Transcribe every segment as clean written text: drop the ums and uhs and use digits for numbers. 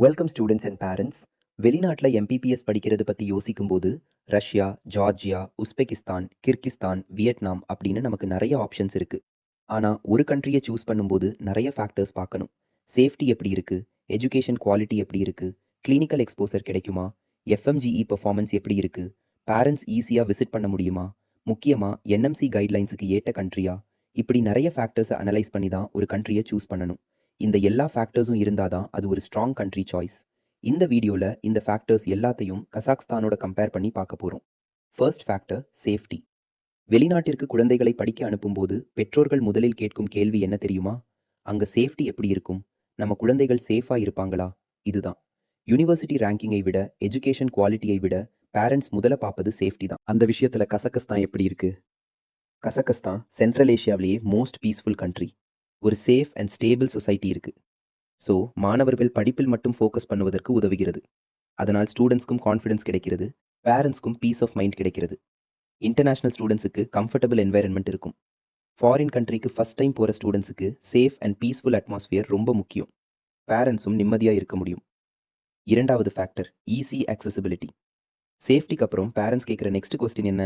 Welcome students and parents. வெளிநாட்டில் MBBS படிக்கிறது பற்றி யோசிக்கும்போது Russia, Georgia, Uzbekistan, Kyrgyzstan, Vietnam அப்படின்னு நமக்கு நிறைய ஆப்ஷன்ஸ் இருக்குது. ஆனால் ஒரு கண்ட்ரியை சூஸ் பண்ணும்போது நிறைய ஃபேக்டர்ஸ் பார்க்கணும். சேஃப்டி எப்படி இருக்குது, எஜுகேஷன் குவாலிட்டி எப்படி இருக்குது, கிளினிக்கல் எக்ஸ்போசர் கிடைக்குமா, எஃப்எம்ஜிஇ பெர்ஃபார்மன்ஸ் எப்படி இருக்குது, பேரண்ட்ஸ் ஈஸியாக விசிட் பண்ண முடியுமா, முக்கியமாக என்எம்சி கைட்லைன்ஸுக்கு ஏற்ற கண்ட்ரியா, இப்படி நிறைய ஃபேக்டர்ஸை அனலைஸ் பண்ணி தான் ஒரு கண்ட்ரியை சூஸ் பண்ணணும். இந்த எல்லா ஃபேக்டர்ஸும் இருந்தால் தான் அது ஒரு ஸ்ட்ராங் கண்ட்ரி சாய்ஸ். இந்த வீடியோவில் இந்த ஃபேக்டர்ஸ் எல்லாத்தையும் கசாக்ஸ்தானோட கம்பேர் பண்ணி பார்க்க போகிறோம். First factor safety. வெளிநாட்டிற்கு குழந்தைகளை படிக்க அனுப்பும்போது பெற்றோர்கள் முதலில் கேட்கும் கேள்வி என்ன தெரியுமா? அங்கே சேஃப்டி எப்படி இருக்கும், நம்ம குழந்தைகள் சேஃபாக இருப்பாங்களா? இதுதான். யூனிவர்சிட்டி ரேங்கிங்கை விட, எஜுகேஷன் குவாலிட்டியை விட பேரண்ட்ஸ் முதல்ல பார்ப்பது சேஃப்டி தான். அந்த விஷயத்தில் கசகஸ்தான் எப்படி இருக்கு? கசகஸ்தான் சென்ட்ரல் ஏஷியாவிலேயே மோஸ்ட் பீஸ்ஃபுல் கண்ட்ரி. ஒரு சேஃப் அண்ட் ஸ்டேபிள் சொசைட்டி இருக்குது. ஸோ மாணவர்கள் படிப்பில் மட்டும் ஃபோக்கஸ் பண்ணுவதற்கு உதவுகிறது. அதனால் ஸ்டூடெண்ட்ஸ்க்கும் கான்ஃபிடன்ஸ் கிடைக்கிறது, பேரண்ட்ஸ்க்கும் பீஸ் ஆஃப் மைண்ட் கிடைக்கிறது. இன்டர்நேஷ்னல் ஸ்டூடெண்ட்ஸுக்கு கம்ஃபர்டபுள் என்வாயன்மெண்ட் இருக்கும். ஃபாரின் கண்ட்ரிக்கு ஃபஸ்ட் டைம் போகிற ஸ்டூடெண்ட்ஸுக்கு சேஃப் அண்ட் பீஸ்ஃபுல் அட்மாஸ்ஃபியர் ரொம்ப முக்கியம். பேரண்ட்ஸும் நிம்மதியாக இருக்க முடியும். இரண்டாவது ஃபேக்டர் ஈஸி அக்சசிபிலிட்டி. சேஃப்டிக்கு அப்புறம் பேரண்ட்ஸ் கேட்குற நெக்ஸ்ட் கொஸ்டின் என்ன?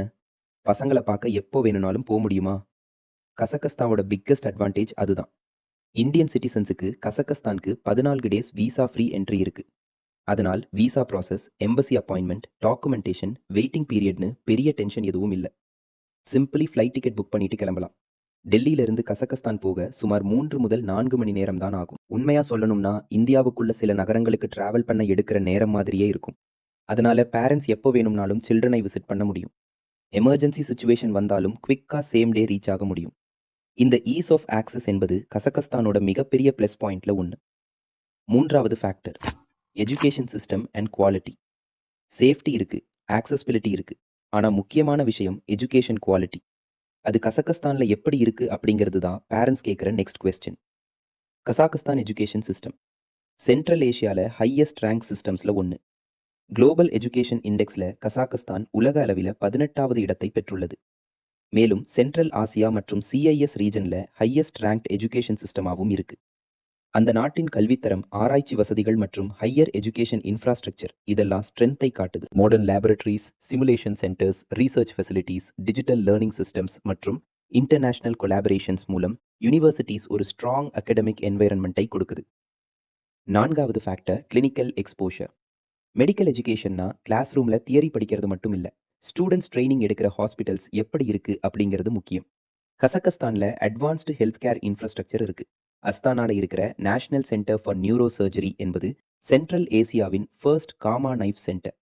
பசங்களை பார்க்க எப்போ வேணும்னாலும் போக முடியுமா? கசகஸ்தானோட பிக்கஸ்ட் அட்வான்டேஜ் அதுதான். இந்தியன் சிட்டிசன்ஸுக்கு கசகஸ்தானுக்கு 14 டேஸ் வீசா ஃப்ரீ என்ட்ரி இருக்குது. அதனால் visa process, embassy appointment, documentation, waiting பீரியட்னு பெரிய டென்ஷன் எதுவும் இல்லை. சிம்பிளி ஃப்ளைட் டிக்கெட் புக் பண்ணிட்டு கிளம்பலாம். டெல்லியிலிருந்து கசகஸ்தான் போக சுமார் 3 முதல் 4 மணி நேரம் தான் ஆகும். உண்மையாக சொல்லணும்னா இந்தியாவுக்குள்ள சில நகரங்களுக்கு டிராவல் பண்ண எடுக்கிற நேரம் மாதிரியே இருக்கும். அதனால பேரண்ட்ஸ் எப்போ வேணும்னாலும் சில்ட்ரனை விசிட் பண்ண முடியும். எமர்ஜென்சி சுச்சுவேஷன் வந்தாலும் குவிக்காக சேம் டே ரீச் ஆக முடியும். இந்த ஈஸ் ஆஃப் ஆக்சஸ் என்பது கசகஸ்தானோட மிகப்பெரிய ப்ளஸ் பாயிண்ட்ல ஒன்று. மூன்றாவது factor education system and quality. Safety இருக்கு, ஆக்சசிபிலிட்டி இருக்கு, ஆனால் முக்கியமான விஷயம் எஜுகேஷன் குவாலிட்டி. அது கசகஸ்தானில் எப்படி இருக்கு அப்படிங்கிறது தான் பேரண்ட்ஸ் கேட்குற next question. Kazakhstan education system central ஏஷியாவில் ஹையஸ்ட் ரேங்க் சிஸ்டம்ஸில் ஒன்று. குளோபல் எஜுகேஷன் இண்டெக்ஸில் கசாகஸ்தான் உலக அளவில் 18வது இடத்தை பெற்றுள்ளது. மேலும் சென்ட்ரல் ஆசியா மற்றும் சிஐஎஸ் ரீஜனில் ஹையஸ்ட் ரேங்க்ட் எஜுகேஷன் சிஸ்டமாகவும் இருக்கு. அந்த நாட்டின் கல்வித்தரம், ஆராய்ச்சி வசதிகள் மற்றும் ஹையர் எஜுகேஷன் இன்ஃப்ராஸ்ட்ரக்சர் இதெல்லாம் ஸ்ட்ரென்த்தை காட்டுது. Modern laboratories, simulation centres, research facilities, digital learning systems மற்றும் இன்டர்நேஷனல் கொலாபரேஷன்ஸ் மூலம் யூனிவர்சிட்டிஸ் ஒரு ஸ்ட்ராங் அகடமிக் என்வைரன்மெண்ட்டை கொடுக்குது. நான்காவது ஃபேக்டர் கிளினிக்கல் எக்ஸ்போஷர். மெடிக்கல் எஜுகேஷன்னா கிளாஸ் ரூமில் தியரி படிக்கிறது மட்டும் இல்லை, ஸ்டூடெண்ட்ஸ் ட்ரைனிங் எடுக்கிற ஹாஸ்பிட்டல்ஸ் எப்படி இருக்குது அப்படிங்கிறது முக்கியம். கசகஸ்தானில் அட்வான்ஸ்டு ஹெல்த் கேர் இன்ஃப்ராஸ்ட்ரக்சர் இருக்குது. அஸ்தானாவில் இருக்கிற national centre for neuro surgery என்பது சென்ட்ரல் ஏசியாவின் first gamma knife centre.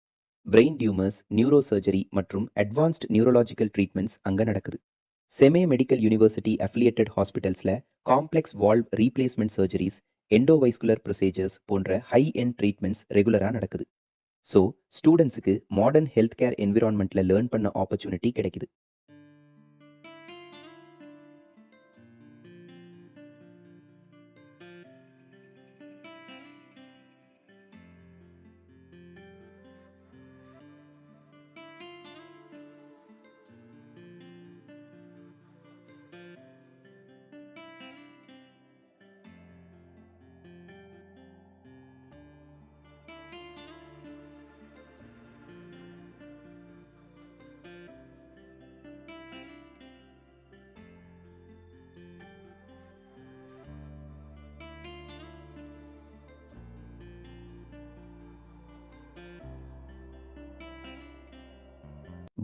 Brain tumours, neuro surgery மற்றும் அட்வான்ஸ்டு நியூரோலாஜிக்கல் ட்ரீட்மெண்ட்ஸ் அங்கே நடக்குது. செமே மெடிக்கல் யூனிவர்சிட்டி அஃபிலியேட்டட் ஹாஸ்பிட்டல்ஸில் complex valve replacement surgeries, endovascular procedures போன்ற ஹை எண்ட் ட்ரீட்மெண்ட்ஸ் ரெகுலராக நடக்குது. ஸோ ஸ்டூடெண்ட்ஸுக்கு மாடர்ன் ஹெல்த் கேர் என்விரான்மெண்ட்டில் லேர்ன் பண்ண ஆப்பர்ச்சுனிட்டி கிடைக்குது.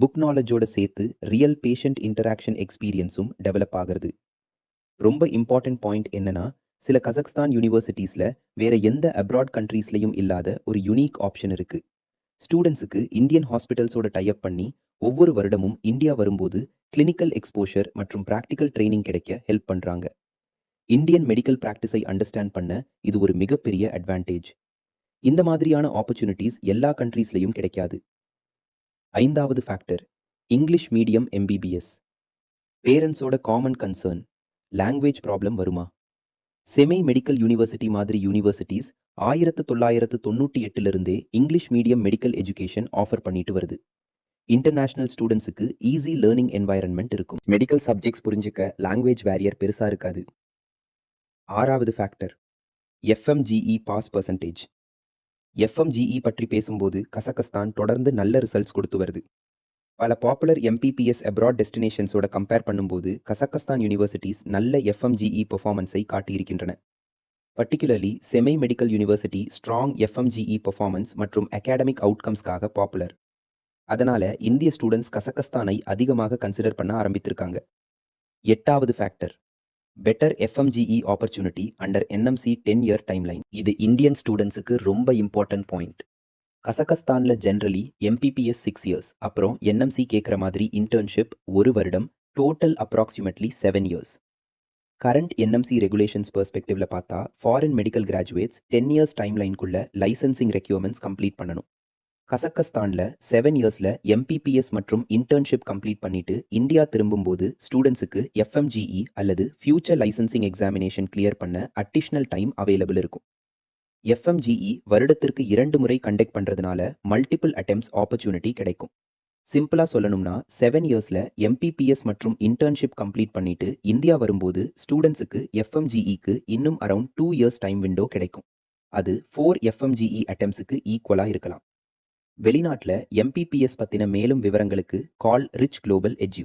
புக் நாலேஜோட சேர்த்து ரியல் பேஷண்ட் இன்டராக்ஷன் எக்ஸ்பீரியன்ஸும் டெவலப் ஆகிறது. ரொம்ப இம்பார்ட்டன்ட் பாயிண்ட் என்னன்னா, சில கசக்ஸ்தான் யூனிவர்சிட்டிஸில் வேற எந்த அப்ராட் கண்ட்ரீஸ்லையும் இல்லாத ஒரு யூனிக் ஆப்ஷன் இருக்கு. ஸ்டூடெண்ட்ஸுக்கு இந்தியன் ஹாஸ்பிட்டல்ஸோட டைப் பண்ணி ஒவ்வொரு வருடமும் இந்தியா வரும்போது கிளினிக்கல் எக்ஸ்போஷர் மற்றும் ப்ராக்டிக்கல் ட்ரைனிங் கிடைக்க ஹெல்ப் பண்ணுறாங்க. இந்தியன் மெடிக்கல் ப்ராக்டிஸை அண்டர்ஸ்டாண்ட் பண்ண இது ஒரு மிகப்பெரிய அட்வான்டேஜ். இந்த மாதிரியான ஆப்பர்ச்சுனிட்டிஸ் எல்லா கண்ட்ரீஸ்லையும் கிடைக்காது. ஐந்தாவது ஃபேக்டர் இங்கிலீஷ் மீடியம் எம்பிபிஎஸ். பேரண்ட்ஸோட காமன் கன்சர்ன் லாங்குவேஜ் ப்ராப்ளம் வருமா? செமி மெடிக்கல் யூனிவர்சிட்டி மாதிரி universities 1998 English medium medical education offer பண்ணிட்டு வருது. இன்டர்நேஷனல் ஸ்டூடெண்ட்ஸுக்கு ஈஸி லேர்னிங் என்வாயரன்மெண்ட் இருக்கும். மெடிக்கல் சப்ஜெக்ட்ஸ் புரிஞ்சுக்க லாங்குவேஜ் பேரியர் பெருசாக இருக்காது. ஆறாவது factor FMGE pass percentage. FMGE பற்றி பேசும்போது கசகஸ்தான் தொடர்ந்து நல்ல ரிசல்ட்ஸ் கொடுத்து வருது. பல பாப்புலர் எம்பிபிஎஸ் அப்ராட் டெஸ்டினேஷன்ஸோட கம்பேர் பண்ணும்போது கசகஸ்தான் யூனிவர்சிட்டிஸ் நல்ல எஃப்எம்ஜிஇ பெர்ஃபார்மன்ஸை காட்டியிருக்கின்றன. Particularly Semey medical university strong FMGE performance மற்றும் அகாடமிக் அவுட்கம்ஸ்க்காக பாப்புலர். அதனால இந்திய ஸ்டூடெண்ட்ஸ் கசகஸ்தானை அதிகமாக கன்சிடர் பண்ண ஆரம்பித்திருக்காங்க. 8வது factor, better FMGE opportunity under NMC 10-year timeline. இது இந்தியன் ஸ்டூடெண்ட்ஸுக்கு ரொம்ப இம்பார்ட்டன்ட் பாயிண்ட். கசகஸ்தான்ல ஜென்ரலி எம்பிபிஎஸ் 6 years, அப்புறம் என்எம்சி கேட்குற மாதிரி இன்டர்ன்ஷிப் 1 வருடம், total approximately 7 years. Current NMC regulations பெர்ஸ்பெக்டிவ்ல பார்த்தா ஃபாரின் மெடிக்கல் கிராஜுவேட்ஸ் 10 years டைம்லைனுக்குள்ள லைசன்சிங் ரெக்யூர்மெண்ட்ஸ் கம்ப்ளீட் பண்ணணும். கசகஸ்தான்ல 7 yearsல எம்பிபிஎஸ் மற்றும் இன்டர்ன்ஷிப் கம்ப்ளீட் பண்ணிட்டு இந்தியா திரும்பும்போது ஸ்டூடெண்ட்ஸுக்கு எஃப்எம்ஜிஇ அல்லது ஃபியூச்சர் லைசன்சிங் எக்ஸாமினேஷன் கிளியர் பண்ண அடிஷ்னல் டைம் அவைலபிள் இருக்கும். எஃப்எம்ஜிஇ வருடத்திற்கு 2 முறை கண்டக்ட் பண்றதுனால மல்டிபிள் அட்டெம்ப்ட்ஸ் ஆப்பர்ச்சுனிட்டி கிடைக்கும். சிம்பிளா சொல்லணும்னா 7 yearsல எம்பிபிஎஸ் மற்றும் இன்டர்ன்ஷிப் கம்ப்ளீட் பண்ணிட்டு இந்தியா வரும்போது ஸ்டூடெண்ட்ஸுக்கு எஃப்எம்ஜிஇக்கு இன்னும் அரௌண்ட் 2 years டைம் விண்டோ கிடைக்கும். அது 4 எஃப்எம்ஜிஇ அட்டெம்ப்ட்ஸுக்கு ஈக்குவலா இருக்கலாம். வெளிநாட்டில் எம்பிபிஎஸ் பற்றின மேலும் விவரங்களுக்கு கால் ரிச் குளோபல் எஜ்யூ.